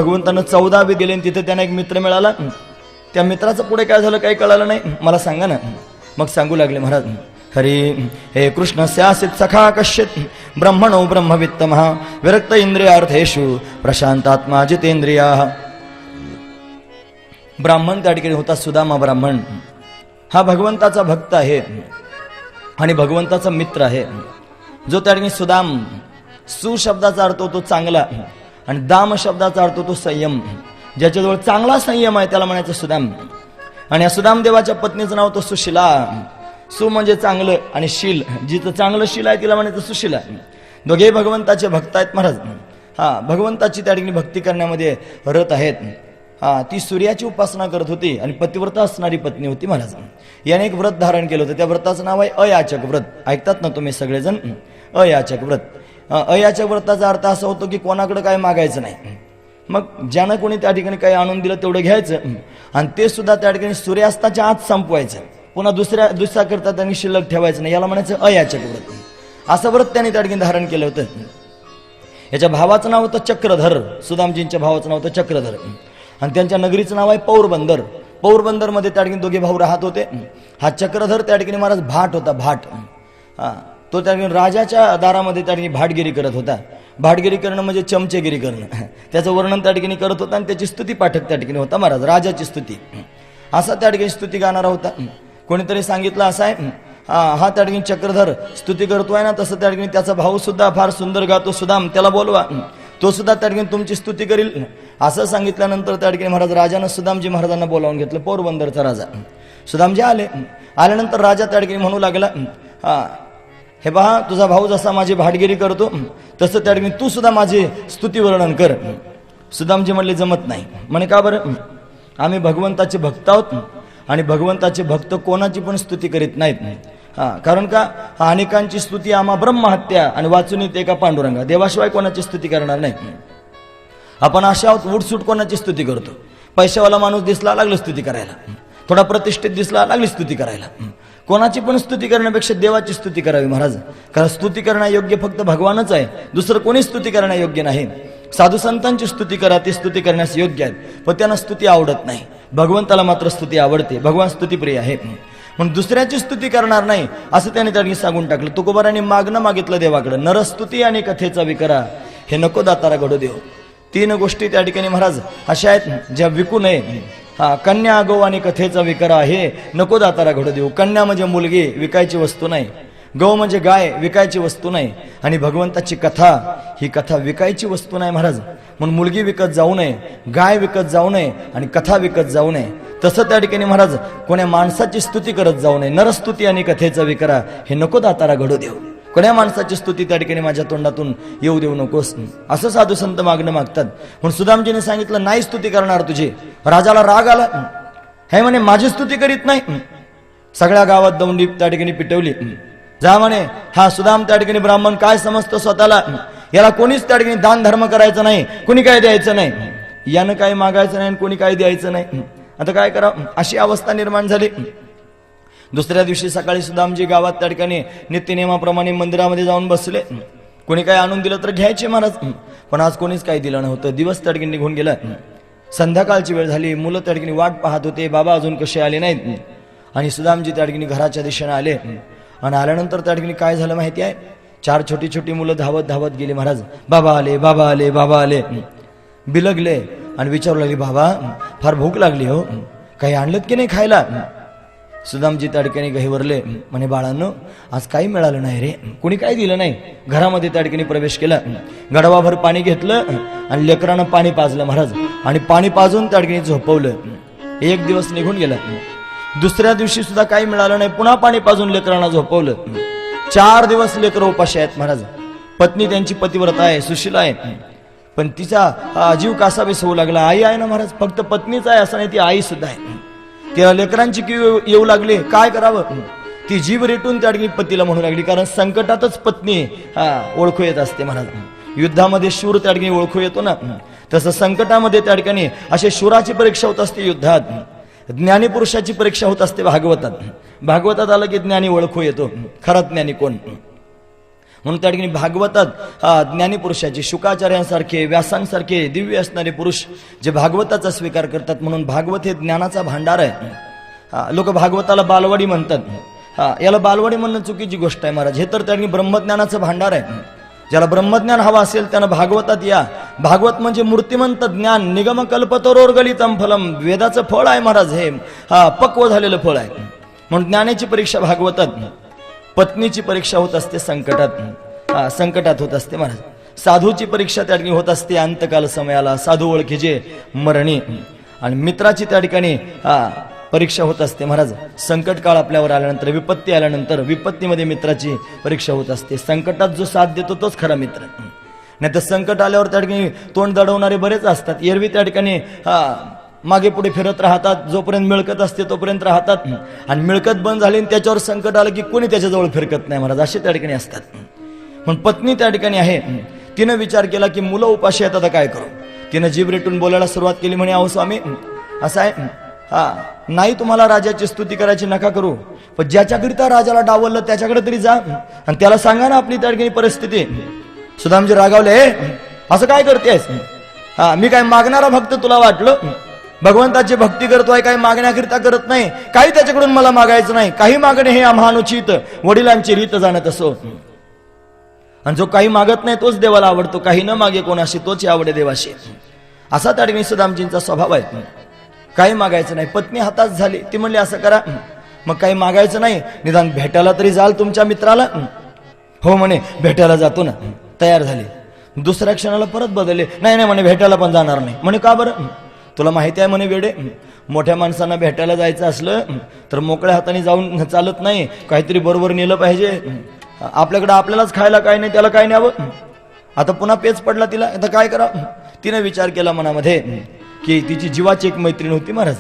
भगवंतानं 14वी गेले आणि तिथे त्यांना एक मित्र मिळाला. त्या मित्राचं पुढे काय झालं काही कळालं नाही. मला सांगा ना. मग सांगू लागले महाराज, हरी हे कृष्ण स्यासित सखा कश्चित ब्रह्मणो ब्रह्मवित्तमः विरक्त इंद्रियार्थेषु प्रशांतात्मा जितेंद्रिया. ब्राह्मण त्या ठिकाणी होता सुदामा ब्राह्मण. हा भगवंताचा भक्त आहे आणि भगवंताचा मित्र आहे. जो त्या ठिकाणी सुदाम, सु शब्दाचा अर्थ होतो चांगला आणि दाम शब्दाचा अर्थ होतो संयम. ज्याच्याजवळ चांगला संयम आहे त्याला म्हणायचं सुदाम. आणि या सुदाम देवाच्या पत्नीचं नाव होतं सुशिला. सु म्हणजे चांगलं आणि शील, जिचं चांगलं शील आहे तिला म्हणायचं सुशिला. दोघे भगवंताचे भक्त आहेत महाराज. भगवंताची त्या ठिकाणी भक्ती करण्यामध्ये रत आहेत. ती सूर्याची उपासना करत होती आणि पतिव्रता असणारी पत्नी होती महाराज. याने एक व्रत धारण केलं होतं. त्या व्रताचं नाव आहे अयाचक व्रत. ऐकतात ना तुम्ही सगळेजण? अयाचक व्रत. अयाचक व्रताचा अर्थ असा होतो की कोणाकडे काय मागायचं नाही. मग ज्यानं कोणी त्या ठिकाणी काही आणून दिलं तेवढं घ्यायचं आणि ते सुद्धा त्या ठिकाणी सूर्यास्ताच्या आत संपवायचं. पुन्हा दुसऱ्या दिवसाकरता त्यांनी शिल्लक ठेवायचं नाही. याला म्हणायचं अयाचक व्रत. असं व्रत त्यांनी त्या ठिकाणी धारण केलं होतं. याच्या भावाचं नाव होतं चक्रधर. सुदामजींच्या भावाचं नाव होतं चक्रधर आणि त्यांच्या नगरीचं नाव आहे पौरबंदर. पौरबंदरमध्ये त्या ठिकाणी दोघे भाऊ राहत होते. हा चक्रधर त्या ठिकाणी महाराज भाट होता. भाट तो त्या ठिकाणी राजाच्या दारामध्ये त्या ठिकाणी भाटगिरी करत होता. भाटगिरी करणं म्हणजे चमचेगिरी करणं. त्याचं वर्णन त्या ठिकाणी करत होता आणि त्याची स्तुती पाठक त्या ठिकाणी होता महाराज. राजाची स्तुती असा त्या ठिकाणी स्तुती गाणारा होता. कोणीतरी सांगितलं असं आहे, हा त्या ठिकाणी चक्रधर स्तुती करतोय ना, तसं त्या ठिकाणी त्याचा भाऊ सुद्धा फार सुंदर गातो सुदाम, त्याला बोलवा, तो सुद्धा त्या ठिकाणी तुमची स्तुती करील. असं सांगितल्यानंतर त्या ठिकाणी महाराज राजानं सुदामजी महाराजांना बोलावून घेतलं. पोरबंदरचा राजा सुदामजी आल्यानंतर राजा त्या ठिकाणी म्हणू लागला, हे पहा तुझा भाऊ जसा माझी भाटगिरी करतो तसं त्या ठिकाणी तू सुद्धा माझे स्तुती वर्णन कर. सुदामजी म्हणले जमत नाही. म्हणे का बरं? आम्ही भगवंताचे भक्त आहोत आणि भगवंताचे भक्त कोणाची पण स्तुती करीत नाहीत. कारण का अनेकांची स्तुती आम्हा ब्रह्महत्या आणि वाचून येते का पांडुरंगा, देवाशिवाय कोणाची स्तुती करणार नाही. आपण अशा उठसूट कोणाची स्तुती करतो. पैशावाला माणूस दिसला लागलो स्तुती करायला, थोडा प्रतिष्ठित दिसला लागली स्तुती करायला. कोणाची पण स्तुती करण्यापेक्षा देवाची स्तुती करावी महाराज. कारण स्तुती करणं योग्य फक्त भगवानच आहे, दुसरं कोणी स्तुती करणं योग्य नाही. साधू संतांची स्तुती करा, ती स्तुती करण्यास योग्य आहेत, पण त्यांना स्तुती आवडत नाही. भगवंताला मात्र स्तुती आवडते. भगवान स्तुतीप्रिय आहे म्हणून दुसऱ्याची स्तुती करणार नाही असं त्याने त्यांनी सांगून टाकलं. तुकोबारांनी मागणं मागितलं देवाकडे, नरस्तुती आणि कथेचा विकरा हे नको दातारा घडू देव. 3 गोष्टी त्या ठिकाणी महाराज अशा आहेत ज्या विकू नये. कन्या गो आणि कथेचा विकरा हे नको दातारा घडू देऊ. कन्या म्हणजे मुलगी, विकायची वस्तू नाही. गौ म्हणजे गाय, विकायची वस्तू नाही. आणि भगवंताची कथा ही कथा विकायची वस्तू नाही महाराज. म्हणून मुलगी विकत जाऊ नये, गाय विकत जाऊ नये आणि कथा विकत जाऊ नये. तसं त्या ठिकाणी महाराज कोण्या माणसाची स्तुती करत जाऊ नये. नरस्तुती आणि कथेचा विकरा हे नको दातारा घडू देऊ. कोण्या माणसाची स्तुती त्या ठिकाणी माझ्या तोंडातून येऊ देऊ नकोस असं साधू संत मागणं मागतात. म्हणून सुदामजीने सांगितलं नाही स्तुती करणार तुझी. राजाला राग आला. हे म्हणे माझी स्तुती करीत नाही. सगळ्या गावात दौंडी त्या ठिकाणी पिटवली. जा म्हणे हा सुदाम त्या ठिकाणी ब्राह्मण काय समजतो स्वतःला, याला कोणीच त्या ठिकाणी दान धर्म करायचं नाही, कोणी काय द्यायचं नाही, यानं काही मागायचं नाही, कोणी काही द्यायचं नाही. आता काय करावं अशी अवस्था निर्माण झाली. दुसऱ्या दिवशी सकाळी सुदामजी गावात त्या ठिकाणी नित्यनियमाप्रमाणे मंदिरामध्ये जाऊन बसले. कोणी काय आणून दिलं तर घ्यायचे महाराज, पण आज कोणीच काही दिलं नव्हतं. दिवस त्या ठिकाणी निघून गेला. संध्याकाळची वेळ झाली. मुलं त्या ठिकाणी वाट पाहत होते, बाबा अजून कसे आले नाहीत. आणि सुदामजी त्या ठिकाणी घराच्या दिशेने आले. आणि आल्यानंतर त्या ठिकाणी काय झालं माहिती आहे? 4 छोटी छोटी मुलं धावत धावत गेली. महाराज बाबा आले, बाबा आले, बाबा आले. बिलगले आणि विचारू लागले, बाबा फार भूक लागली हो, काही आणलं की नाही खायला? सुदामजी त्या ठिकाणी गहिवरले. म्हणे बाळांनो आज काही मिळालं नाही रे, कोणी काही दिलं नाही. घरामध्ये त्या ठिकाणी प्रवेश केला. गडवाभर पाणी घेतलं आणि लेकरानं पाणी पाजलं महाराज. आणि पाणी पाजून त्या ठिकाणी झोपवलं. 1 दिवस निघून गेला. दुसऱ्या दिवशी सुद्धा काही मिळालं नाही. पुन्हा पाणी पाजून लेकरांना झोपवलं. 4 दिवस लेकरं उपाशी आहेत महाराज. पत्नी त्यांची पतिव्रता आहे, सुशीला आहे, पण तिचा जीव कासावीस होऊ लागला. आई आहे ना महाराज, फक्त पत्नीच आहे असं नाही, ती आई सुद्धा आहे. तिला लेकरांची किव येऊ लागली. काय करावं? ती जीव रेटून त्या ठिकाणी पतीला म्हणू लागली. कारण संकटातच पत्नी ओळखू येत असते महाराज. युद्धामध्ये शूर त्या ठिकाणी ओळखू येतो ना, तसं संकटामध्ये त्या ठिकाणी असे शूराची परीक्षा होत असते. युद्धात ज्ञानी पुरुषाची परीक्षा होत असते. भागवतात आलं की ज्ञानी ओळखू येतो, खरा ज्ञानी कोण. म्हणून त्या ठिकाणी भागवतात ज्ञानीपुरुषाचे शुकाचार्यांसारखे व्यासांसारखे दिव्य असणारे पुरुष जे भागवताचा स्वीकार करतात, म्हणून भागवत हे ज्ञानाचा भांडार आहे. लोक भागवताला बालवाडी म्हणतात. याला बालवाडी म्हणणं चुकीची गोष्ट आहे महाराज. हे तर त्या ठिकाणी ब्रह्मज्ञानाचं भांडार आहे. ज्याला ब्रह्मज्ञान हवा असेल त्यानं भागवतात या. भागवत म्हणजे मूर्तिमंत ज्ञान, निगम कल्पतरोर्गलितम फलम, वेदाचं फळ आहे महाराज. हे पक्व झालेलं फळ आहे. म्हणून ज्ञानाची परीक्षा भागवतात. पत्नीची परीक्षा होत असते संकटात, संकटात होत असते महाराज. साधूची परीक्षा त्या ठिकाणी होत असते अंतकाल समयाला, साधू ओळखीचे मरणी. आणि मित्राची त्या ठिकाणी परीक्षा होत असते महाराज. संकट काळ आपल्यावर आल्यानंतर, विपत्ती आल्यानंतर विपत्तीमध्ये मित्राची परीक्षा होत असते. संकटात जो साथ देतो तोच खरा मित्र. नाही तर संकट आल्यावर त्या ठिकाणी तोंड दडवणारे बरेच असतात. एरवी त्या ठिकाणी मागे पुढे फिरत राहतात, जोपर्यंत मिळकत असते तोपर्यंत राहतात. आणि मिळकत बंद झाली आणि त्याच्यावर संकट आलं की कोणी त्याच्याजवळ फिरकत नाही महाराज. असे त्या ठिकाणी असतात. पण पत्नी त्या ठिकाणी आहे. तिनं विचार केला की मुलं उपाशी आहेत, आता काय करू. तिनं जीभ रेटून बोलायला सुरुवात केली. म्हणे अहो स्वामी, असं आहे, नाही तुम्हाला राजाची स्तुती करायची नका करू, पण ज्याच्याकरिता राजाला डावललं त्याच्याकडे तरी जा आणि त्याला सांगा ना आपली त्या ठिकाणी परिस्थिती. सुदामजी रागावले, असं काय करतेस. मी काय मागणारा भक्त तुला वाटलं. भगवंताची भक्ती करतोय, काही मागण्याकरिता करत नाही. काही त्याच्याकडून मला मागायचं नाही. काही मागणे हे आम्हानुचित, वडिलांची रीत जाणत असो. आणि जो काही मागत नाही तोच देवाला आवडतो. काही न मागे कोणाशी तोच आवडे देवाशी. असा त्या ठिकाणी सुदामजींचा स्वभाव आहे. काही मागायचं नाही. पत्नी हताश झाली. ती म्हणली असं करा, मग काही मागायचं नाही, निदान भेटायला तरी जाल तुमच्या मित्राला. हो म्हणे, भेटायला जातो ना. तयार झाली. दुसऱ्या क्षणाला परत बदलले. नाही नाही म्हणे, भेटायला पण जाणार नाही. म्हणे का बरं. तुला माहिती आहे म्हणे वेडे, मोठ्या माणसांना भेटायला जायचं असलं तर मोकळ्या हाताने जाऊन चालत नाही, काहीतरी बरोबर नेलं पाहिजे. आपल्याकडे आपल्यालाच खायला काय नाही, त्याला काय न्यावं. आता पुन्हा पेच पडला तिला. आता काय करा. तिने विचार केला मनामध्ये की तिची जीवाची एक मैत्रीण होती महाराज.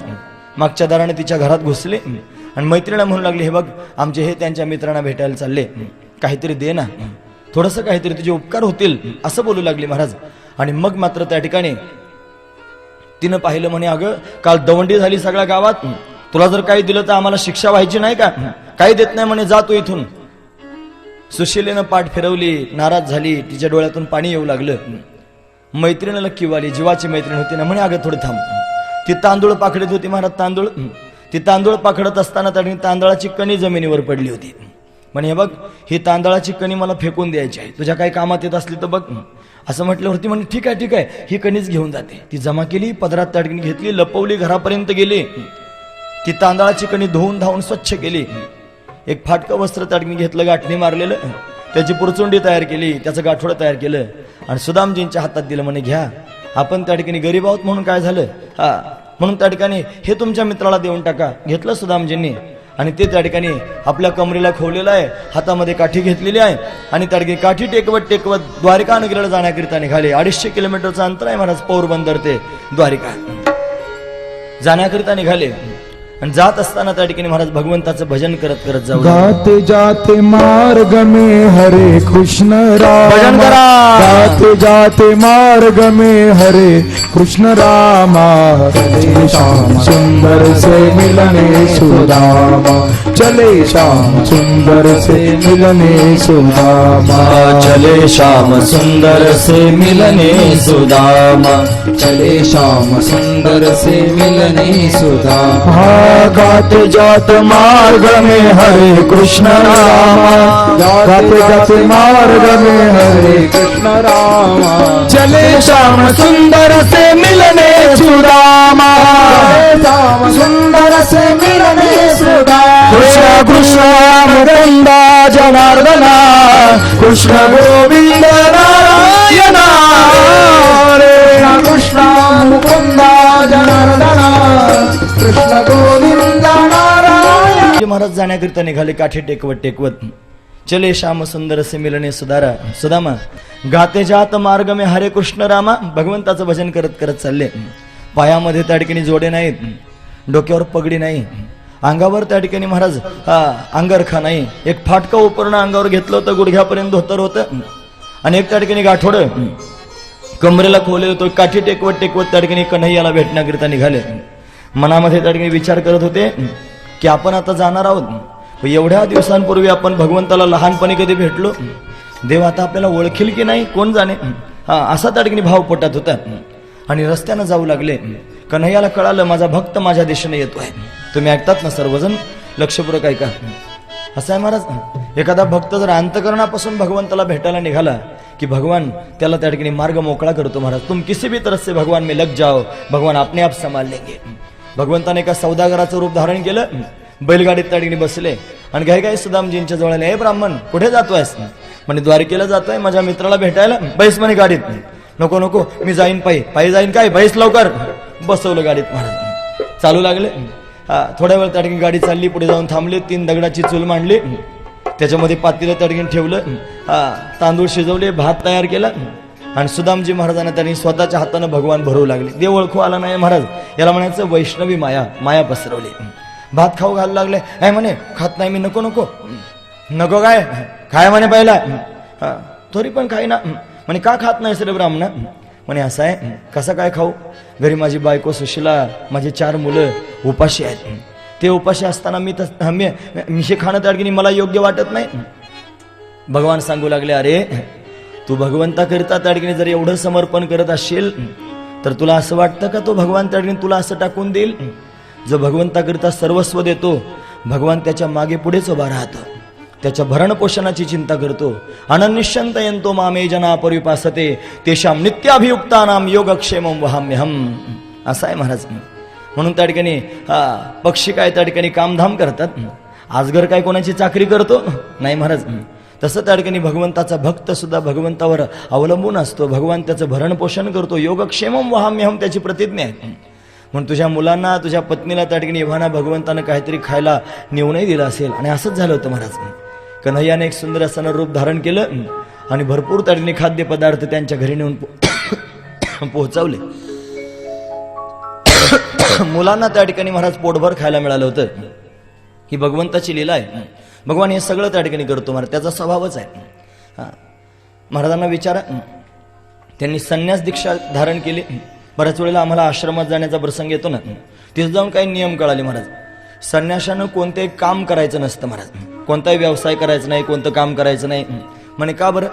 मागच्या दाराने तिच्या घरात घुसले आणि मैत्रिणीला म्हणू लागले, हे बघ आमचे हे त्यांच्या मित्रांना भेटायला चालले, काहीतरी दे ना, थोडंसं काहीतरी तुझे उपकार होतील, असं बोलू लागले महाराज. आणि मग मात्र त्या ठिकाणी तिनं पाहिलं. म्हणे अगं काल दवंडी झाली सगळ्या गावात, तुला जर काही दिलं तर आम्हाला शिक्षा व्हायची नाही का. काही देत नाही म्हणे, जातो इथून. सुशीलेनं पाठ फिरवली, नाराज झाली, तिच्या डोळ्यातून पाणी येऊ लागलं. मैत्रिणीला किंवा आली, जीवाची मैत्रीण होती ना. म्हणे अगं थोडं थांब. ती तांदूळ पाखडत होती महाराज. तांदूळ, ती तांदूळ पाखडत असताना त्याने तांदळाची कणी जमिनीवर पडली होती. म्हणे हे बघ, ही तांदळाची कणी मला फेकून द्यायची आहे, तुझ्या काही कामात येत असली तर बघ. असं म्हटल्यावरती म्हणे ठीक आहे ठीक आहे, ही कणीच घेऊन जाते. ती जमा केली, पदरात त्या ठिकाणी घेतली, लपवली, घरापर्यंत गेली. ती तांदळाची कणी धुवून धावून स्वच्छ केली. एक फाटकं वस्त्र त्या ठिकाणी घेतलं, गाठणी मारलेलं, त्याची पुरचुंडी तयार केली, त्याचं गाठोडं तयार केलं आणि सुदामजींच्या हातात दिलं. म्हणे घ्या, आपण त्या ठिकाणी गरीब आहोत म्हणून काय झालं, म्हणून त्या ठिकाणी हे तुमच्या मित्राला देऊन टाका. घेतलं सुदामजींनी आणि ते त्या ठिकाणी आपल्या कमरेला खोवलेलं आहे, हातामध्ये काठी घेतलेली आहे आणि त्या ठिकाणी काठी टेकवत टेकवत द्वारिका नगरीला जाण्याकरिता निघाले. 250 किलोमीटरचं अंतर आहे महाराज, पोरबंदर ते द्वारिका जाण्याकरिता निघाले. आणि जात असताना त्या ठिकाणी महाराज भगवंताचं भजन करत करत जाऊ. गाते जाते मार्ग में हरे कृष्ण राम, भजन करा. गाते जाते मार्ग में हरे कृष्ण रामा, चले श्याम सुंदर से मिलने सुदामा, चले श्याम सुंदर से मिलने सुदामा, चले श्याम सुंदर से मिलने सुदामा, चले श्याम सुंदर से मिलने सुदामा। गाते जाते मार्ग में हरे कृष्ण रामा, गाते जाते मार्ग में हरे कृष्ण रामा, चले श्याम सुंदर से मिलने सुदामा, श्याम सुंदर से मिलने सुदामा, कृष्ण कृष्ण मुकुंदा जनार्दना, कृष्ण गोविंद नारायणा, हरे कृष्ण मुकुंदा जनार्दना, कृष्ण गोविंद नारायण. महाराज जाण्याकरिता निघाले, काठी टेकवत टेकवत. चले श्याम सुंदर से मिलने सुदामा, गाते जात मार्ग में हरे कृष्ण रामा. भगवंताचं भजन करत करत चालले. पायामध्ये त्या ठिकाणी जोडे नाहीत, डोक्यावर पगडी नाही, अंगावर त्या ठिकाणी महाराज अंगरखा नाही. एक फाटका उपरणं अंगावर घेतलं होतं, गुडघ्यापर्यंत धोतर होतं आणि एक त्या ठिकाणी गाठोडं कमरेला खोवलेलं होतं. काठी टेकवत टेकवत त्या ठिकाणी कन्हैयाला भेटण्याकरिता निघाले. मनामध्ये त्या ठिकाणी विचार करत होते की आपण आता जाणार आहोत. एवढ्या दिवसांपूर्वी आपण भगवंताला लहानपणी कधी भेटलो, देव आता आपल्याला ओळखेल की नाही कोण जाणे. असा त्या ठिकाणी भाव पोटात होता. आणि रस्त्यानं जाऊ लागले. कन्हैयाला कळालं माझा भक्त माझ्या दिशेने येतोय. तुम्ही ऐकतात ना सर्वजण, लक्षपूर्वक ऐका. असं आहे महाराज, एखादा भक्त जर अंतकरणापासून भगवंताला भेटायला निघाला कि भगवान त्याला त्या ठिकाणी मार्ग मोकळा करतो. महाराज तुम किसी भी तरह से भगवान में लग जाओ, भगवान अपने आप संभाल लेंगे. भगवंताने एका सौदागराचं रूप धारण केलं. बैलगाडीत त्या ठिकाणी बसले आणि घाई सुदामजींच्या जवळ आले. हे ब्राह्मण कुठे जातोयस? म्हणे द्वारकेला जातोय माझ्या मित्राला भेटायला. बैस म्हणे गाडीत. नको नको मी जाईन पायी. पायी जाईन काय? बैस लवकर. बसवलं गाडीत महाराज. चालू लागले. थोड्या वेळ त्या ठिकाणी गाडी चालली. पुढे जाऊन थांबले. 3 दगडाची चूल मांडली. त्याच्यामध्ये पातेलं त्या ठिकाणी ठेवलं. तांदूळ शिजवले, भात तयार केला आणि सुदामजी महाराजांना त्यांनी स्वतःच्या हातानं भगवान भरू लागले. देव ओळखू आला नाही महाराज. याला म्हणायचं वैष्णवी माया. माया पसरवली. भात खाऊ घालू लागले. काय म्हणे खात नाही मी. नको नको नको काय खाय म्हणे पहिला. तरी पण खाई ना. म्हणे का खात नाही रे ब्राह्मणा? म्हणे असं आहे. कसं काय खाऊ? घरी माझी बायको सुशिला, माझी 4 मुलं उपाशी आहेत. ते उपाशी असताना मी हे खाणं त्या ठिकाणी मला योग्य वाटत नाही. भगवान सांगू लागले अरे तू भगवंताकरिता त्या ठिकाणी जर एवढं समर्पण करत असशील तर तुला असं वाटतं का तो भगवान त्या ठिकाणी तुला असं टाकून देईल? जो भगवंताकरिता सर्वस्व देतो भगवान त्याच्या मागे पुढेच उभा राहतो. त्याच्या भरण पोषणाची चिंता करतो. अनन्निश्चंत यंतो मामे जना परिपासते तेषाम नित्याभियुक्तानाम योगक्षेमं वहाम्यहम. असं आहे महाराज. म्हणून त्या ठिकाणी पक्षी काय त्या ठिकाणी कामधाम करतात. आजगर काय कोणाची चाकरी करतो? नाही महाराज. तसं त्या ठिकाणी भगवंताचा भक्त सुद्धा भगवंतावर अवलंबून असतो. भगवान त्याचं भरण पोषण करतो. योगक्षेमं वहाम्यहम त्याची प्रतिज्ञा आहे. म्हणून तुझ्या मुलांना तुझ्या पत्नीला त्या ठिकाणी एव्हाना भगवंतानं काहीतरी खायला नेऊनही दिलं असेल. आणि असंच झालं होतं महाराज. कन्हैयाने एक सुंदर असं रूप धारण केलं आणि भरपूर त्या ठिकाणी खाद्यपदार्थ त्यांच्या घरी नेऊन पोहोचवले. मुलांना त्या ठिकाणी महाराज पोटभर खायला मिळालं होतं. ही भगवंताची लीला आहे. भगवान हे सगळं त्या ठिकाणी करतो महाराज. त्याचा स्वभावच आहे. महाराजांना विचारा. त्यांनी संन्यास दीक्षा धारण केली. बऱ्याच वेळेला आम्हाला आश्रमात जाण्याचा प्रसंग येतो ना, तिथे जाऊन काही नियम कळाले महाराज. संन्याशानं कोणतेही काम करायचं नसतं महाराज. कोणताही व्यवसाय करायचा नाही, कोणतं काम करायचं नाही. म्हणे का बरं?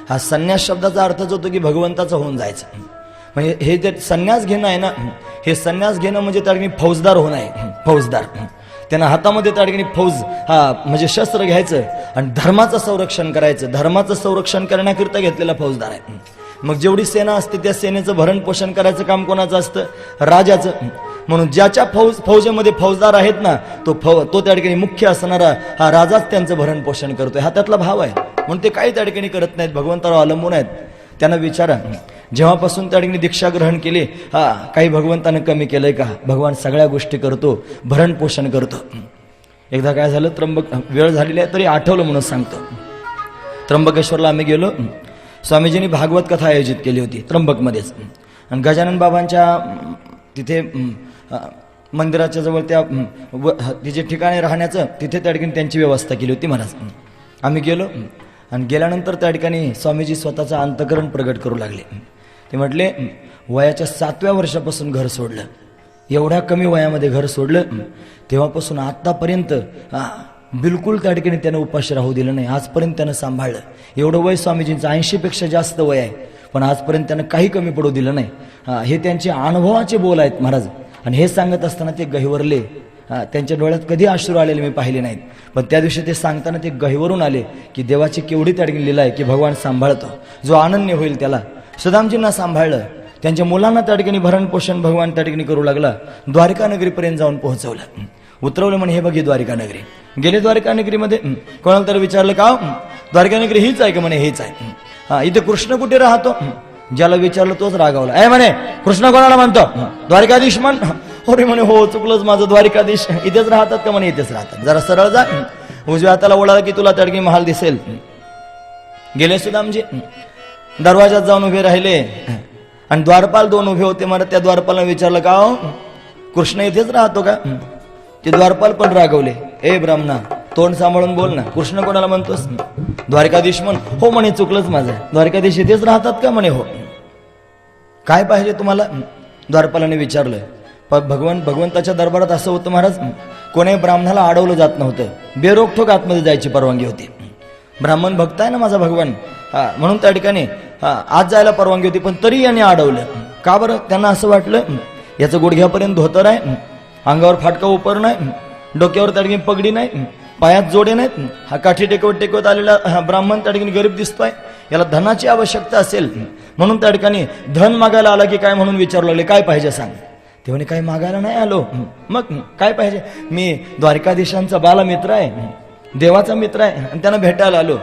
हा संन्यास शब्दाचा अर्थच होतो की भगवंताचं होऊन जायचं. म्हणजे हे जे संन्यास घेणं आहे ना, हे संन्यास घेणं म्हणजे त्या ठिकाणी फौजदार होणं आहे. फौजदार. त्यांना हातामध्ये त्या ठिकाणी फौज म्हणजे शस्त्र घ्यायचं आणि धर्माचं संरक्षण करायचं. धर्माचं संरक्षण करण्याकरिता घेतलेला फौजदार आहे. मग जेवढी सेना असते त्या सेनेचं भरण पोषण करायचं काम कोणाचं असतं? राजाचं. म्हणून ज्याच्या फौजेमध्ये फौजदार आहेत ना तो त्या ठिकाणी मुख्य असणारा हा राजाच त्यांचं भरण पोषण करतोय. हा त्यातला भाव आहे. म्हणून ते काही त्या ठिकाणी करत नाहीत. भगवंतावर अवलंबून आहेत. त्यांना विचारा जेव्हापासून त्या ठिकाणी दीक्षा ग्रहण केली काही भगवंतानं कमी केलंय का? भगवान सगळ्या गोष्टी करतो, भरण पोषण करतो. एकदा काय झालं, त्र्यंबक वेळ झालेली आहे तरी आठवलं म्हणून सांगतो. त्र्यंबकेश्वरला आम्ही गेलो. स्वामीजींनी भागवत कथा आयोजित केली होती त्र्यंबकमध्येच. आणि गजानन बाबांच्या तिथे मंदिराच्या जवळ त्या तिचे ठिकाणी राहण्याचं तिथे त्या ठिकाणी त्यांची व्यवस्था केली होती महाराज. आम्ही गेलो आणि गेल्यानंतर त्या ठिकाणी स्वामीजी स्वतःचं अंतकरण प्रगट करू लागले. ते म्हटले वयाच्या 7व्या वर्षापासून घर सोडलं. एवढ्या कमी वयामध्ये घर सोडलं. तेव्हापासून आत्तापर्यंत बिलकुल त्या ठिकाणी त्यानं उपाशी राहू दिलं नाही. आजपर्यंत त्यानं सांभाळलं. एवढं वय स्वामीजींचं 80पेक्षा जास्त वय आहे, पण आजपर्यंत त्यानं काही कमी पडू दिलं नाही. हे त्यांचे अनुभवाचे बोल आहेत महाराज. आणि हे सांगत असताना ते गहिवरले. त्यांच्या डोळ्यात कधी अश्रू आलेले मी पाहिले नाहीत, पण त्या दिवशी ते सांगताना ते गहिवरून आले की देवाची केवढी त्या ठिकाणी लीला आहे की भगवान सांभाळतो. जो अनन्य होईल त्याला. सुदामजींना सांभाळलं. त्यांच्या मुलांना त्या ठिकाणी भरण पोषण भगवान त्या ठिकाणी करू लागला. द्वारका नगरीपर्यंत जाऊन पोहोचवलं. उतरवलं म्हणे हे बघी द्वारका नगरी. गेले द्वारका नगरीमध्ये. कोणाला तर विचारलं का द्वारका नगरी हीच आहे का? म्हणे हेच आहे. इथे कृष्ण कुठे राहतो? ज्याला विचारलं तोच रागावला. म्हणे कृष्ण कोणाला म्हणतो? द्वारकाधीश म्हण. अरे म्हणे हो चुकलंच माझं. द्वारकाधीश इथेच राहतात का? म्हणे इथेच राहतात. जरा सरळ जा. उजव्या हाताला ओळाला की तुला त्या ठिकाणी महाल दिसेल. गेले सुदामजी. दरवाजात जाऊन उभे राहिले आणि द्वारपाल 2 उभे होते. मला त्या द्वारपालाने विचारलं का कृष्ण इथेच राहतो का? ते द्वारपाल पण रागवले. ए ब्राह्मणा तोंड सांभाळून बोल ना. कृष्ण कोणाला म्हणतोस? द्वारकाधीश म्हण. हो म्हणे चुकलंच माझं. द्वारकाधीश इथेच राहतात का? म्हणे हो. काय पाहिजे तुम्हाला? द्वारपालाने विचारलं. भगवंताच्या दरबारात असं होतं महाराज, कोणी ब्राह्मणाला अडवलं जात नव्हतं. बेरोकठोक आतमध्ये जायची परवानगी होती. ब्राह्मण भक्त आहे ना माझा भगवान, म्हणून त्या ठिकाणी आज जायला परवानगी होती, पण तरी याने अडवलं. का बरं? त्यांना असं वाटलं याचं गुडघ्यापर्यंत धोतर आहे, अंगावर फाटका उपर नाही, डोक्यावर त्या ठिकाणी पगडी नाही, पायात जोडे नाहीत, हा काठी टेकवत आलेला ब्राह्मण त्या ठिकाणी गरीब दिसतोय, याला धनाची आवश्यकता असेल, म्हणून त्या ठिकाणी धन मागायला आला की काय म्हणून विचारू लागले, काय पाहिजे सांग. ते म्हणे काही मागायला नाही आलो. मग काय पाहिजे? मी द्वारकाधीशांचा बालमित्र आहे, देवाचा मित्र आहे, आणि त्यांना भेटायला आलो.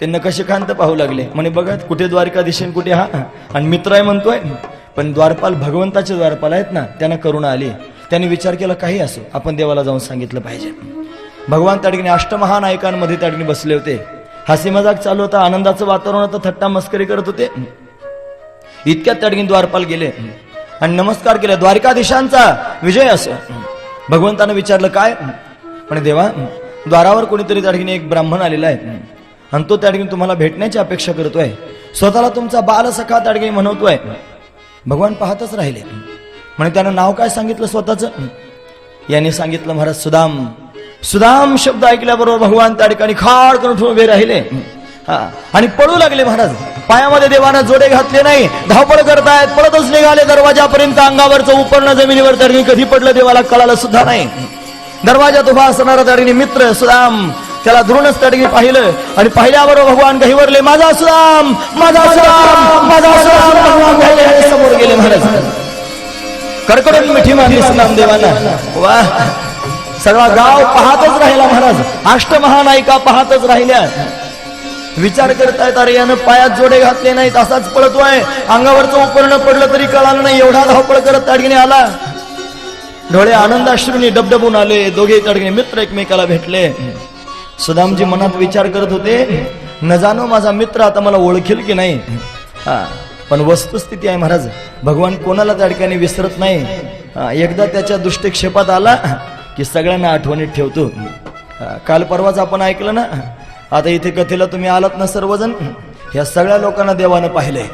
ते नकशिकांत पाहू लागले, म्हणे बघा कुठे द्वारकाधीश कुठे हा, आणि मित्र आहे म्हणतोय. पण द्वारपाल भगवंताचे द्वारपाल आहेत ना, त्यांना करुणा आली. त्यांनी विचार केला काही असो, आपण देवाला जाऊन सांगितलं पाहिजे. भगवान त्या ठिकाणी अष्टमहानायकांमध्ये त्या ठिकाणी बसले होते. हसी मजाक चालू होता, आनंदाचं वातावरण होतं, थट्टा मस्करी करत होते. इतक्यात त्या ठिकाणी द्वारपाल गेले आणि नमस्कार केले, द्वारकाधीशांचा विजय असो. भगवंतानं विचारलं काय? पण देवा, द्वारावर कोणीतरी त्या ठिकाणी एक ब्राह्मण आलेला आहे आणि तो त्या ठिकाणी तुम्हाला भेटण्याची अपेक्षा करतोय, स्वतःला तुमचा बालसखा त्या ठिकाणी म्हणवतोय. भगवान पाहतच राहिले. म्हणे त्यानं नाव काय सांगितलं स्वतःचं? याने सांगितलं महाराज सुदाम. सुदाम शब्द ऐकल्याबरोबर भगवान त्या ठिकाणी खाड करून उभे राहिले आणि पळू लागले. महाराज पायामध्ये देवानं जोडे घातले नाही, धावपळ करतायत, पळतच निघाले दरवाजापर्यंत. अंगावरचं उपरणं जमिनीवर त्या ठिकाणी कधी पडलं देवाला कळालं सुद्धा नाही. दरवाजात उभा असणारा त्या ठिकाणी मित्र सुदाम, त्याला धरूनच त्या ठिकाणी पाहिलं आणि पाहिल्याबरोबर भगवान गहिवरले, माझा सुदाम, माझा सुदाम, माझा सुदाम. भगवान घाईघाईने समोर गेले. महाराज कडकडून मिठी मारली सुदाम देवाला. वा, सगळा गाव पाहतच राहिला. महाराज अष्टमहानायिका पाहतच राहिल्या. विचार करतायत, अरे यानं पायात जोडे घातले नाहीत, असाच पळतोय, अंगावरचं उपरणं पडलं तरी कळालं नाही, एवढा धावपळ करत त्या ठिकाणी आला. डोळे आनंदाश्रूंनी डबडबून आले. दोघे त्या ठिकाणी मित्र एकमेकाला भेटले. सुदामजी मनात विचार करत होते, न जाणो माझा मित्र आता मला ओळखेल की नाही. पण वस्तुस्थिती आहे महाराज, भगवान कोणाला त्या ठिकाणी विसरत नाही. एकदा त्याच्या दृष्टिक्षेपात आला की सगळ्यांना आठवणीत ठेवतो. काल परवाच आपण ऐकलं ना, आता इथे कथेला तुम्ही आलात ना सर्वजण, ह्या सगळ्या लोकांना देवानं पाहिलंय.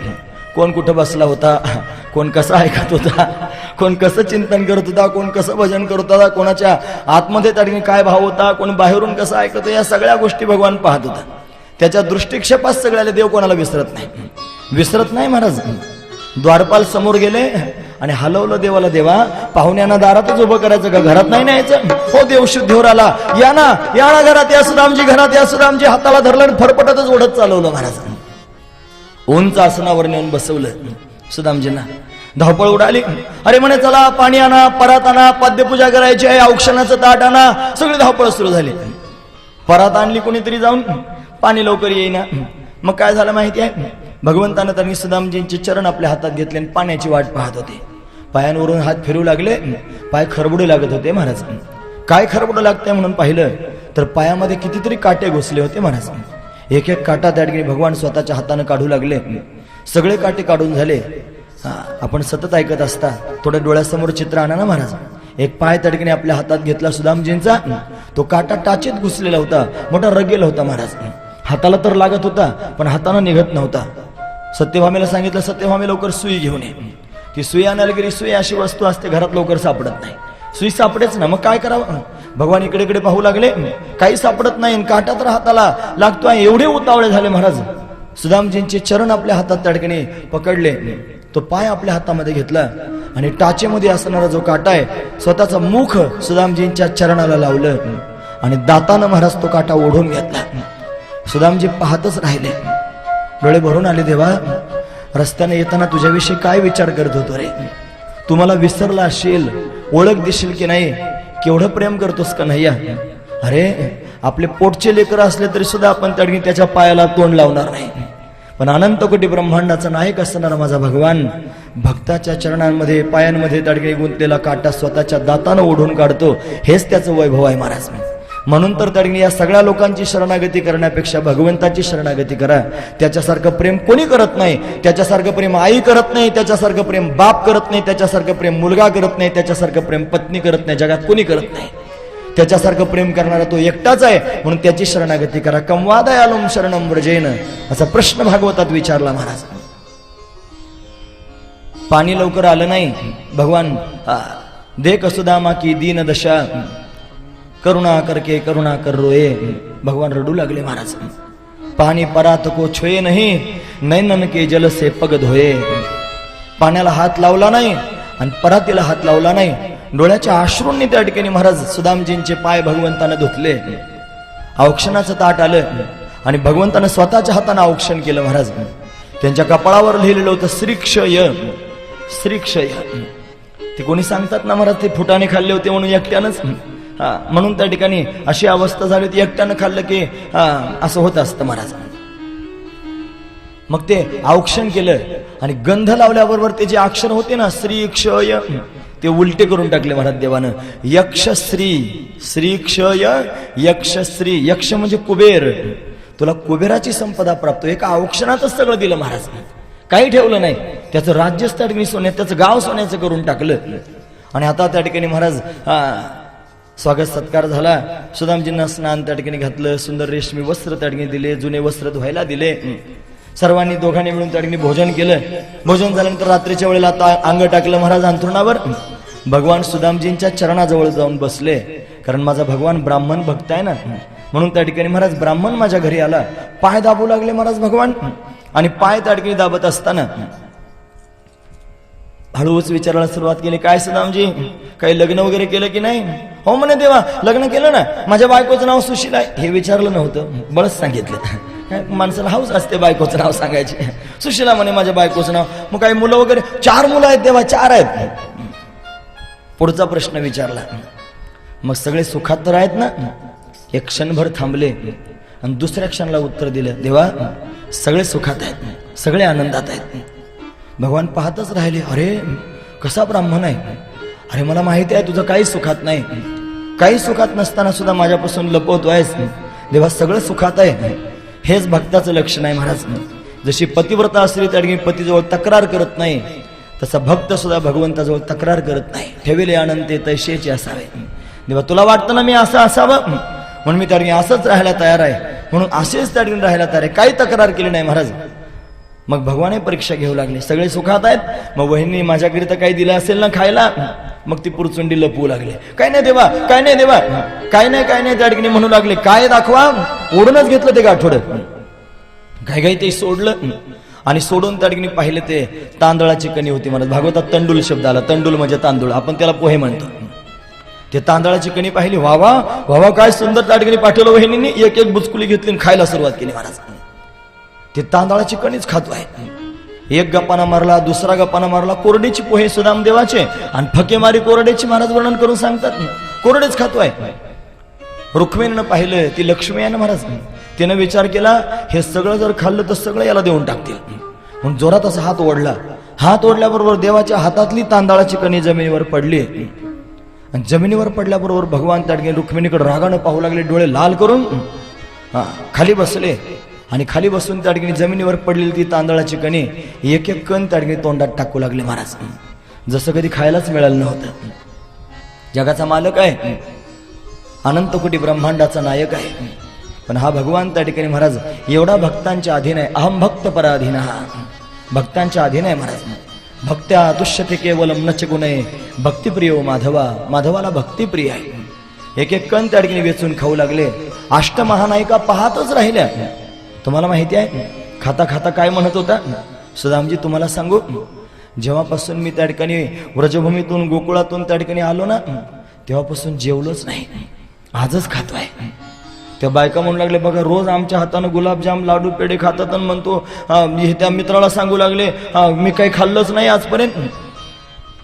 कोण कुठं बसला होता, कोण कसं ऐकत होता, कोण कसं चिंतन करत होता, कोण कसं भजन करत होता, कोणाच्या आतमध्ये त्या ठिकाणी काय भाव होता, कोण बाहेरून कसं ऐकत होतं, या सगळ्या गोष्टी भगवान पाहत होता. त्याच्या दृष्टिक्षेपात सगळ्याला देव कोणाला विसरत नाही. महाराज द्वारपाल समोर गेले आणि हलवलं देवाला. देवा, पाहुण्यांना दारातच उभं करायचं का, घरात नाही न्यायचं? हो देव शुद्धीवर आला, या ना घरात या सुदामजी, घरात या सुदामजी. हाताला धरलं आणि फरफटतच ओढत चालवलं. महाराज उंच आसनावर नेऊन बसवलं सुदामजींना. धावपळ उडाली. अरे म्हणे चला पाणी आणा, परात आणा, पाद्यपूजा करायची आहे, औक्षणाचं ताट आणा. सगळी धावपळ सुरू झाली. परात आणली कोणीतरी जाऊन, पाणी लवकर येईना. मग काय झालं माहिती आहे? भगवंतानं त्यांनी सुदामजींचे चरण आपल्या हातात घेतले आणि पाण्याची वाट पाहत होते. पायांवरून हात फिरू लागले, पाय खरबुडे लागत होते. महाराज काय खरबुडं लागतंय म्हणून पाहिलं तर पायामध्ये कितीतरी काटे घुसले होते. महाराज एक एक काटा त्या ठिकाणी भगवान स्वतःच्या हाताने काढू लागले. सगळे काटे काढून झाले. आपण सतत ऐकत असता, थोड्या डोळ्यासमोर चित्र आणा ना महाराज. एक पाय त्या ठिकाणी आपल्या हातात घेतला सुदामजींचा, तो काटा टाचेत घुसलेला होता, मोठा रगेल होता. महाराज हाताला तर लागत होता पण हातानं निघत नव्हता. सत्यभामेला सांगितलं, सत्यभामे लवकर सुई घेऊन ये. ती सुई आणायला गेली. सुई अशी वस्तू असते घरात लवकर सापडत नाही, सुई सापडेच ना. मग काय करावं? भगवान इकडे इकडे पाहू लागले, काही सापडत नाही, काटा तर हाताला लागतोय. एवढे उतावळे झाले महाराज. सुदामजींचे चरण आपल्या हातात त्या ठिकाणी पकडले, तो पाय आपल्या हातामध्ये घेतला आणि टाचेमध्ये असणारा जो काटा आहे स्वतःचा मुख सुदामजींच्या चरणाला लावलं आणि दातानं महाराज तो काटा ओढून घेतला. सुदामजी पाहतच राहिले, डोळे भरून आले. देवा, रस्त्याने येताना तुझ्याविषयी काय विचार करत होतो रे. तुम्हाला विसरला असेल, ओळख दिसेल की नाही, केवढं प्रेम करतोस का नाही. अरे आपले पोटचे लेकर असले तरी सुद्धा आपण त्याच्या पायाला तोंड लावणार नाही. पण अनंत कोटी ब्रह्मांडाचा नायक असणारा माझा भगवान भक्ताच्या चरणांमध्ये पायांमध्ये तडके गुंतलेला काटा स्वतःच्या दातानं ओढून काढतो. हेच त्याचं वैभव आहे महाराज. म्हणून तर तडकी या सगळ्या लोकांची शरणागती करण्यापेक्षा भगवंताची शरणागती करा. त्याच्यासारखं प्रेम कोणी करत नाही. त्याच्यासारखं प्रेम आई करत नाही, त्याच्यासारखं प्रेम बाप करत नाही, त्याच्यासारखं प्रेम मुलगा करत नाही, त्याच्यासारखं प्रेम पत्नी करत नाही, जगात कोणी करत नाही. त्याच्यासारखं प्रेम करणारा तो एकटाच आहे. म्हणून त्याची शरणागती करा. कंवादयालुम शरणम व्रजेन, असा प्रश्न भागवतात विचारला महाराज. पाणी लवकर आलं नाही. भगवान देख सुदामा की दीन दशा, करुणा करके करुणा कर रोये. भगवान रडू लागले महाराज. पाणी परात को छोये नहीं, नैनन के जल से पग धोये. पाण्याला हात लावला नाही आणि परातीला हात लावला नाही. डोळ्याच्या अश्रूंनी त्या ठिकाणी महाराज सुदामजींचे पाय भगवंतानं धुतले. औक्षणाचं ताट आलं आणि भगवंतानं स्वतःच्या हाताने औक्षण केलं. महाराज त्यांच्या कपाळावर लिहिलेलं होतं श्रीक्षय, श्रीक्षय. ते कोणी सांगतात ना महाराज ते फुटाने खाल्ले होते म्हणून एकट्यानंच, म्हणून त्या ठिकाणी अशी अवस्था झाली होती, एकट्यानं खाल्लं की असं होत असतं महाराज. मग ते औक्षण केलं आणि गंध लावल्याबरोबर ते जे अक्षर होते ना श्रीक्षय ते उलटे करून टाकले महाराज देवानं. यक्षश्री, श्रीक्षय यक्षश्री. यक्ष म्हणजे कुबेर, तुला कुबेराची संपदा प्राप्त. एका औक्षणातच सगळं दिलं महाराज, काही ठेवलं नाही. त्याचं राज्यच त्या ठिकाणी सोन्यात, त्याचं गाव सोन्याचं करून टाकलं. आणि आता त्या ठिकाणी महाराज स्वागत सत्कार झाला. सुदामजींना स्नान त्या ठिकाणी घातलं, सुंदर रेशमी वस्त्र त्या ठिकाणी दिले, जुने वस्त्र धुवायला दिले. सर्वांनी दोघांनी मिळून त्या ठिकाणी भोजन केलं. भोजन झाल्यानंतर रात्रीच्या वेळेला आता अंग टाकलं महाराज अंथरुणावर. भगवान सुदामजींच्या चरणाजवळ जाऊन बसले, कारण माझा भगवान ब्राह्मण भक्त आहे ना, म्हणून त्या ठिकाणी महाराज ब्राह्मण माझ्या घरी आला. पाय दाबू लागले महाराज भगवान. आणि पाय त्या ठिकाणी दाबत असताना हळूच विचारायला सुरुवात केली, काय सुदामजी काही लग्न वगैरे केलं की नाही? हो म्हणे देवा, लग्न केलं ना, माझ्या बायकोचं नाव सुशीला आहे. हे विचारलं नव्हतं, बळच सांगितलं. काय माणसाला हाऊस असते बायकोचं नाव सांगायचे. सुशीला म्हणे माझ्या बायकोचं नाव. मग काही मुलं वगैरे? 4 मुलं आहेत देवा, 4 आहेत. पुढचा प्रश्न विचारला. मग सगळे सुखात तर आहेत ना? एक क्षणभर थांबले आणि दुसऱ्या क्षणाला उत्तर दिलं, देवा सगळे सुखात आहेत, सगळे आनंदात आहेत. भगवान पाहतच राहिले, अरे कसा ब्राह्मण आहे, अरे मला माहिती आहे तुझं काही सुखात नाही, काही सुखात नसताना सुद्धा माझ्यापासून लपवतोयस. देवा सगळं सुखात आहे. हेच भक्ताचं लक्षण आहे महाराज. जशी पतिव्रता असली त्या ठिकाणी पतीजवळ तक्रार करत नाही, तसा भक्त सुद्धा भगवंताजवळ तक्रार करत नाही. ठेविले अनंते तैसेचे असावे. देवा तुला वाटतं ना मी असं असावं, म्हणून मी त्या ठिकाणी असंच राहायला तयार आहे, म्हणून असेच त्या ठिकाणी राहायला तयार आहे, काही तक्रार केली नाही महाराज. मग भगवानही परीक्षा घेऊ लागले. सगळे सुखात आहेत, मग वहिनी माझ्याकरिता काही दिलं असेल ना खायला? मग ती पुरचुंडी लपवू लागले. काय नाही देवा, काय नाही देवा, काय नाही काय नाही त्या ठिकाणी म्हणू लागले. काय दाखवा? ओढूनच घेतलं ते गाठोडं. काही ते सोडलं आणि सोडून त्या ठिकाणी पाहिलं ते तांदळाची कणी होती महाराज. भागवतात तंडुल शब्द आला. तंडुल म्हणजे तांदूळ, आपण त्याला पोहे म्हणतो. ते तांदळाची कणी पाहिली, वावा वावा काय सुंदर त्या ठिकाणी पाठवलं वहिनींनी. एक एक बुचकुली घेतली आणि खायला सुरुवात केली महाराज. ते तांदळाची कणीच खातो आहे. एक गप्पाना मारला, दुसरा गप्पाना मारला. कोरडेची पोहे सुदाम देवाचे आणि फकेमारी कोरडेची महाराज वर्णन करून सांगतात. कोरडेच खातोय. रुक्मिणीनं पाहिलं, ती लक्ष्मी आहे ना महाराज, तिनं विचार केला हे सगळं जर खाल्लं तर सगळं याला देऊन टाकतील, म्हणून जोरात असा हात ओढला. हात ओढल्याबरोबर देवाच्या हातातली तांदळाची कणी जमिनीवर पडली. आणि जमिनीवर पडल्याबरोबर भगवान त्या ठिकाणी रुक्मिणीकडे रागानं पाहू लागले, डोळे लाल करून खाली बसले. आणि खाली बसून त्या ठिकाणी जमिनीवर पडलेली ती तांदळाची कणी एक एक कण त्या ठिकाणी तोंडात टाकू लागले महाराज, जसं कधी खायलाच मिळालं नव्हतं. जगाचा मालक आहे, अनंत कोटी ब्रह्मांडाचा नायक आहे, पण हा भगवान त्या ठिकाणी महाराज एवढा भक्तांच्या अधीन आहे. अहम भक्त पराधीन, हा भक्तांच्या अधीन आहे महाराज. भक्त्या तुष्यते केवलम नच गुणे भक्तिप्रियो माधवा. माधवाला भक्तिप्रिय आहे. एक एक कण त्या ठिकाणी वेचून खाऊ लागले. अष्टमहानायिका पाहतच राहिल्या. तुम्हाला माहिती आहे खाता खाता काय म्हणत होता सुदामजी? तुम्हाला सांगू, जेव्हापासून मी त्या ठिकाणी व्रजभूमीतून गोकुळातून त्या ठिकाणी आलो ना, तेव्हापासून जेवलोच नाही, आजच खातोय. त्या बायका म्हणू लागले, बघा रोज आमच्या हातानं गुलाबजाम लाडू पेढे खातात आणि म्हणतो, त्या मित्राला सांगू लागले मी काही खाल्लंच नाही आजपर्यंत.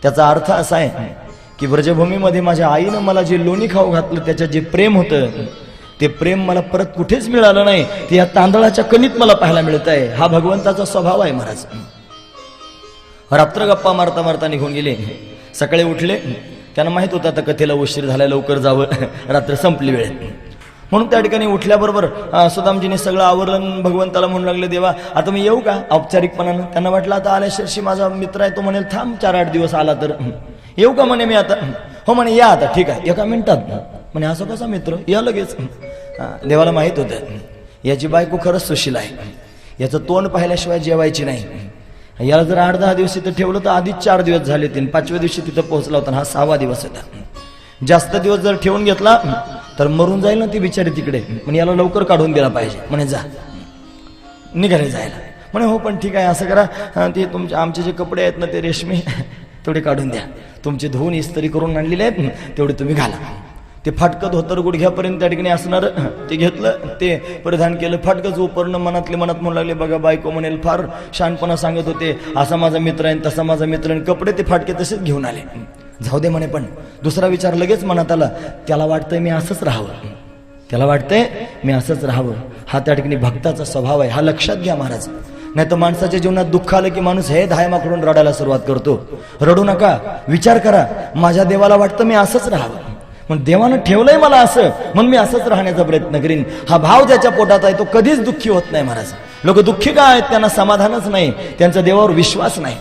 त्याचा अर्थ असा आहे की व्रजभूमीमध्ये माझ्या आईनं मला जे लोणी खाऊ घातलं, त्याचं जे प्रेम होतं, ते प्रेम मला परत कुठेच मिळालं नाही. ते या तांदळाच्या कणीत मला पाहायला मिळत आहे. हा भगवंताचा स्वभाव आहे महाराज. रात्र गप्पा मारता मारता निघून गेले. सकाळी उठले, त्यांना माहित होतं आता कथेला उशीर झाला, लवकर जावं, रात्र संपली वेळेत. म्हणून त्या ठिकाणी उठल्याबरोबर सुदामजीने सगळं आवरलं. भगवंताला म्हणू लागले, देवा आता मी येऊ का औपचारिकपणानं? त्यांना वाटलं आता आल्याशिवाय माझा मित्र आहे, तो म्हणेल थांब 4-8 दिवस आला तर येऊ का म्हणे मी आता? हो म्हणे या आता, ठीक आहे, 1 मिनिटात म्हणे. असं कसा मित्र, या लगेच. देवाला माहित होतं याची बायको खरंच सुशील आहे, याचं तोंड पाहिल्याशिवाय जेवायची नाही. याला जर 8-10 दिवस तिथं ठेवलं तर आधीच 4 दिवस झाले. 5व्या दिवशी तिथं पोहोचला होता. हा 6वा दिवस होता. जास्त दिवस जर ठेवून घेतला तर मरून जाईल ना ती बिचारी तिकडे, पण याला लवकर काढून दिला पाहिजे म्हणे. जा निघाले जायला. म्हणे हो पण ठीक आहे, असं करा, ते आमचे जे कपडे आहेत ना ते रेशमी तेवढे काढून द्या, तुमचे धुवून इस्त्री करून आणलेले आहेत तेवढे तुम्ही घाला. ते फाटकं धोतर गुडघ्यापर्यंत त्या ठिकाणी असणार ते घेतलं, ते परिधान केलं. फाटकंच उपरणं मनातले मनात म्हणू लागले, बघा बायको म्हणेल फार शहाणपणा सांगत होते, असा माझा मित्र आहे तसा माझा मित्र आहे. कपडे ते फाटके तसेच घेऊन आले. जाऊ दे म्हणे, पण दुसरा विचार लगेच मनात आला, त्याला वाटतंय मी असंच राहावं, त्याला वाटतंय मी असंच राहावं. हा त्या ठिकाणी भक्ताचा स्वभाव आहे, हा लक्षात घ्या महाराज. नाही तर माणसाच्या जीवनात दुःख आलं की माणूस हे धायमाकडून रडायला सुरुवात करतो. रडू नका, विचार करा, माझ्या देवाला वाटतं मी असंच राहावं, पण देवानं ठेवलंय मला असं, म्हणून मी असंच राहण्याचा प्रयत्न करीन. हा भाव ज्याच्या पोटात आहे तो कधीच दुःखी होत नाही महाराज. लोक दुःखी का आहेत? त्यांना समाधानच नाही, त्यांचा देवावर विश्वास नाही.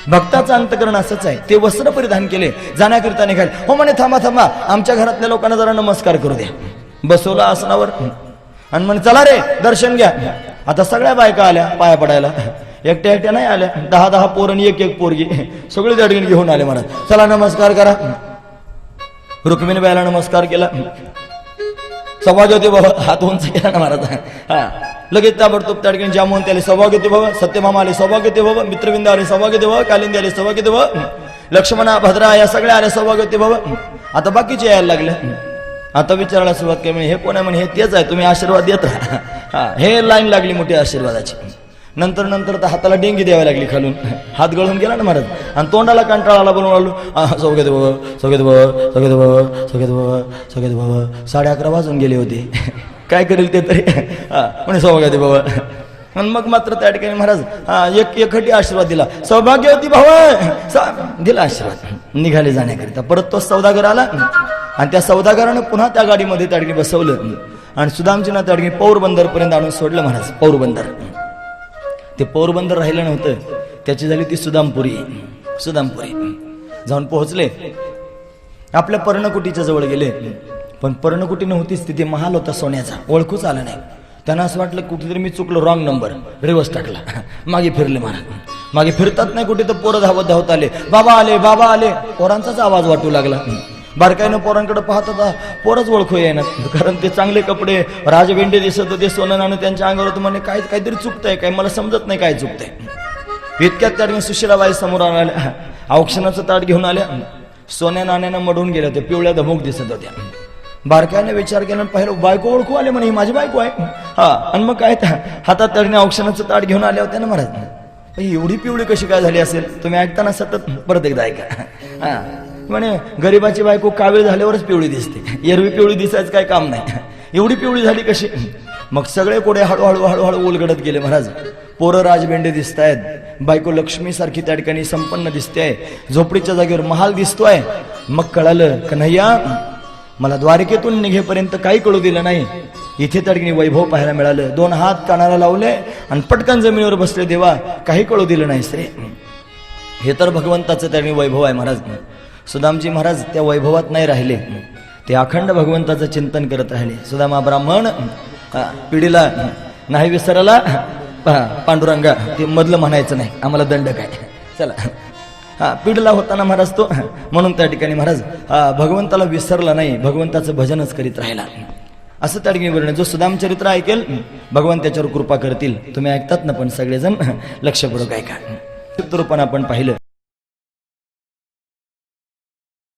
भक्ताचं अंतकरण असंच आहे. ते वस्त्र परिधान केले, जाण्याकरिता निघाले. हो म्हणे, थांबा थांबा, आमच्या घरातल्या लोकांना जरा नमस्कार करू द्या. बसवला आसनावर आणि म्हणे चला रे दर्शन घ्या. आता सगळ्या बायका आल्या पाया पडायला, एकट्या एकट्या नाही आल्या, 10-10 पोरं आणि एक पोरगी सगळे त्या ठिकाणी घेऊन आले. महाराज चला नमस्कार करा. रुक्मिणी बाईला नमस्कार केला. सौभाग्यवती बाबा हात उंच केला ना महाराज. हा लगेच ताबडतोब त्या ठिकाणी जामून त्याले सौभाग्यवती बाबा, सत्यभामा आले सौभाग्यवती बाबा, मित्रविंद आले सौभाग्यवती बाबा, कालिंदी आले सौभाग्यवती बाबा, लक्ष्मणा भद्रा या सगळ्या आल्या सौभाग्यवती बाबा. आता बाकीचे यायला लागले. आता विचारायला सुरुवात केली, म्हणे हे कोण आहे? म्हणे हे तेच आहे, तुम्ही आशीर्वाद देत राहा. हा हे लाईन लागली मोठी आशीर्वादाची. नंतर नंतर तर हाताला डेंगी द्यावी लागली खालून, हात गळून गेला ना महाराज. आणि तोंडाला कंटाळाला बनवून आलो, सौगत बाबा सौगत बाबा सौगत बाबा सौगत बाबा सौगत बाबा. 11:30 वाजून गेले होते. काय करेल ते तरी म्हणे सौभाग्यवती बाबा. आणि मग मात्र त्या ठिकाणी महाराज एकखटी आशीर्वाद दिला, सौभाग्यवती भावा दिला आशीर्वाद. निघाले जाण्याकरिता. परत तो सौदागर आला आणि त्या सौदागरानं पुन्हा त्या गाडीमध्ये त्या ठिकाणी बसवलं आणि सुदामजींना त्या ठिकाणी पोरबंदर पर्यंत आणून सोडलं महाराज. पोरबंदर, ते पोरबंदर राहिलं नव्हतं, त्याची झाली ती सुदामपुरी. सुदामपुरी जाऊन पोहोचले, आपल्या पर्णकुटीच्या जवळ गेले. पण पर्णकुटी नव्हतीच, तिथे महाल होता सोन्याचा, ओळखूच आला नाही. त्यांना असं वाटलं कुठेतरी मी चुकलो, रॉंग नंबर, रिवर्स टाकला. मागे फिरले महाराज. मागे फिरतात नाही कुठे तर पोरं धावत धावत आले, बाबा आले बाबा आले. पोरांचाच आवाज वाटू लागला. बारकाईनं पोरांकडे पाहत होता, पोरच ओळखू येणार, कारण ते चांगले कपडे राजवेंडे दिसत होते, सोनं नाणं त्यांच्या अंगावर होतं. म्हणे काहीतरी चुकतंय, काय मला समजत नाही काय चुकतंय. इतक्यात त्या ठिकाणी सुशिलाबाई समोर आल्या, औक्षणाचं ताट घेऊन आल्या, सोन्या नाण्यानं मढून गेल्या, त्या पिवळ्या धमुक दिसत होत्या. बारकाईने विचार केला, पाहिलं बायको ओळखू आले, म्हणे ही माझी बायको आहे. हा आणि मग काय हातात त्या ठिकाणी औक्षणाचं ताट घेऊन आल्या होत्या ना महाराज. एवढी पिवळी कशी काय झाली असेल? तुम्ही ऐकताना सतत परत एकदा ऐका. हा म्हणे गरीबाची बायको कावीळ झाल्यावरच पिवळी दिसते, एरवी पिवळी दिसायचं काय काम नाही, एवढी पिवळी झाली कशी? मग सगळे कोडे हळूहळू हळूहळू उलगडत गेले महाराज. पोरं राजबेंडे दिसत आहेत, बायको लक्ष्मी सारखी त्या ठिकाणी संपन्न दिसते, झोपडीच्या जागेवर महाल दिसतोय. मग कळालं, कन्हैया मला द्वारकेतून निघेपर्यंत काही कळू दिलं नाही, इथे त्या ठिकाणी वैभव पाहायला मिळालं. 2 हात कानाला लावले आणि पटकन जमिनीवर बसले, देवा काही कळू दिलं नाही रे. हे तर भगवंताचं त्या ठिकाणी वैभव आहे महाराज. सुदामजी महाराज त्या वैभवात नाही राहिले, ते अखंड भगवंताचं चिंतन करत राहिले. सुदामा ब्राह्मण पिढीला नाही विसरायला पांडुरंगा, ते मधलं म्हणायचं नाही, आम्हाला दंड काय. चला पिढीला होताना महाराज तो, म्हणून त्या ठिकाणी महाराज भगवंताला विसरला नाही, भगवंताचं भजनच करीत राहिला. असं त्या ठिकाणी वर्णन. जो सुदाम चरित्र ऐकेल भगवान त्याच्यावर कृपा करतील. तुम्ही ऐकतात ना पण सगळेजण लक्षपूर्वक ऐका. चित्ररूपानं आपण पाहिलं.